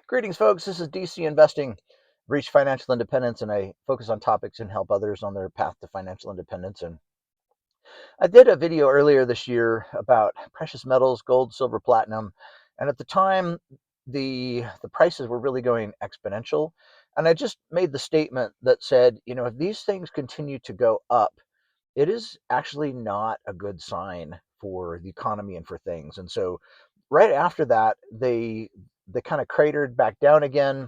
Greetings, folks. This is DC Investing. Reach financial independence, and I focus on topics and help others on their path to financial independence. And I did a video earlier this year about precious metals, gold, silver, platinum, and at the time, the prices were really going exponential. And I just made the statement that said, if these things continue to go up, it is actually not a good sign for the economy and for things. And so, right after that, they kind of cratered back down again.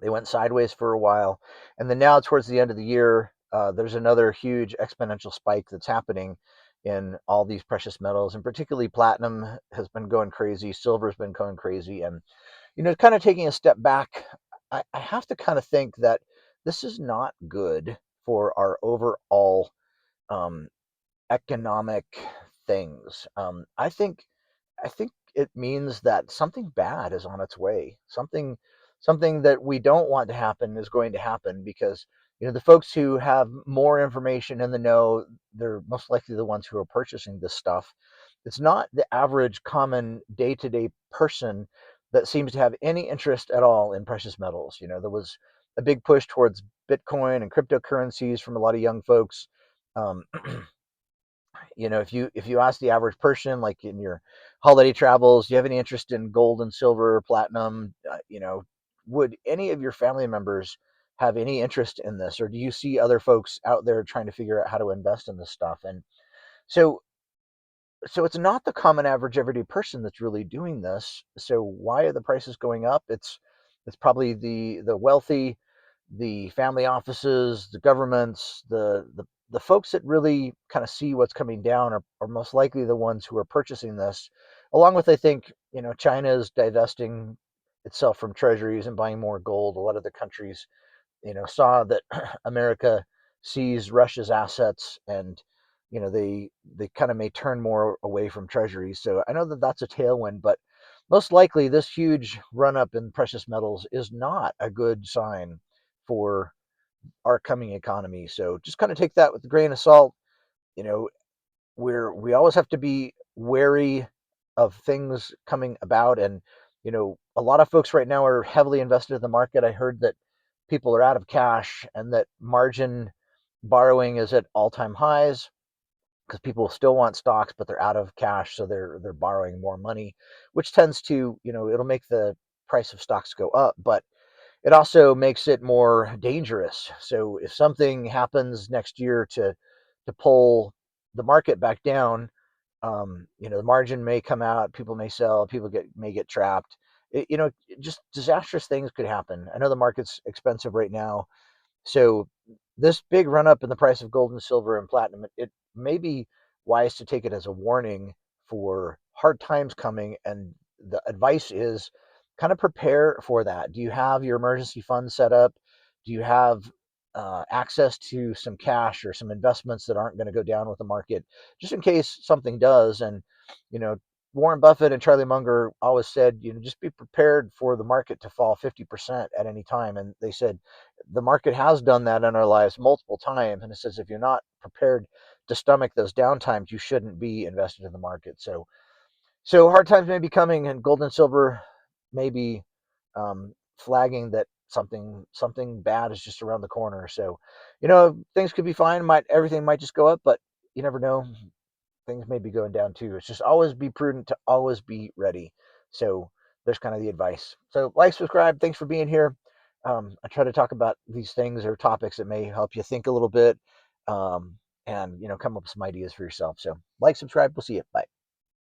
They went sideways for a while, and then now towards the end of the year, there's another huge exponential spike that's happening in all these precious metals, and particularly platinum has been going crazy, silver's been going crazy, and kind of taking a step back, I have to kind of think that this is not good for our overall um, economic things. I think it means that something bad is on its way. Something that we don't want to happen is going to happen because the folks who have more information in the know, they're most likely the ones who are purchasing this stuff. It's not the average common day-to-day person that seems to have any interest at all in precious metals. There was a big push towards Bitcoin and cryptocurrencies from a lot of young folks. Um, if you ask the average person, like in your holiday travels, do you have any interest in gold and silver or platinum? Would any of your family members have any interest in this, or do you see other folks out there trying to figure out how to invest in this stuff? And so, so it's not the common average everyday person that's really doing this. So why are the prices going up? It's probably the wealthy, the family offices, the governments, the folks that really kind of see what's coming down are most likely the ones who are purchasing this, along with, I think, China is divesting itself from treasuries and buying more gold. A lot of the countries, saw that America sees Russia's assets, and they kind of may turn more away from treasuries. So I know that that's a tailwind, but most likely this huge run up in precious metals is not a good sign for our coming economy. So just kind of take that with a grain of salt. You know, we always have to be wary of things coming about, and a lot of folks right now are heavily invested in the market. I heard that people are out of cash and that margin borrowing is at all-time highs because people still want stocks, but they're out of cash, so they're borrowing more money, which tends to, it'll make the price of stocks go up, but it also makes it more dangerous. So if something happens next year to pull the market back down, the margin may come out, people may sell, people may get trapped. Just disastrous things could happen. I know the market's expensive right now, so this big run up in the price of gold and silver and platinum, it may be wise to take it as a warning for hard times coming. And the advice is kind of prepare for that. Do you have your emergency fund set up? Do you have access to some cash or some investments that aren't going to go down with the market, just in case something does? And you know, Warren Buffett and Charlie Munger always said, just be prepared for the market to fall 50% at any time. And they said the market has done that in our lives multiple times. And it says if you're not prepared to stomach those down times, you shouldn't be invested in the market. So hard times may be coming, and gold and silver may be flagging that something bad is just around the corner. So, things could be fine. Might everything might just go up, but you never know. Things may be going down too. It's just always be prudent to always be ready. So there's kind of the advice. So like, subscribe. Thanks for being here. I try to talk about these things or topics that may help you think a little bit, um, and come up with some ideas for yourself. So like, subscribe. We'll see you. Bye.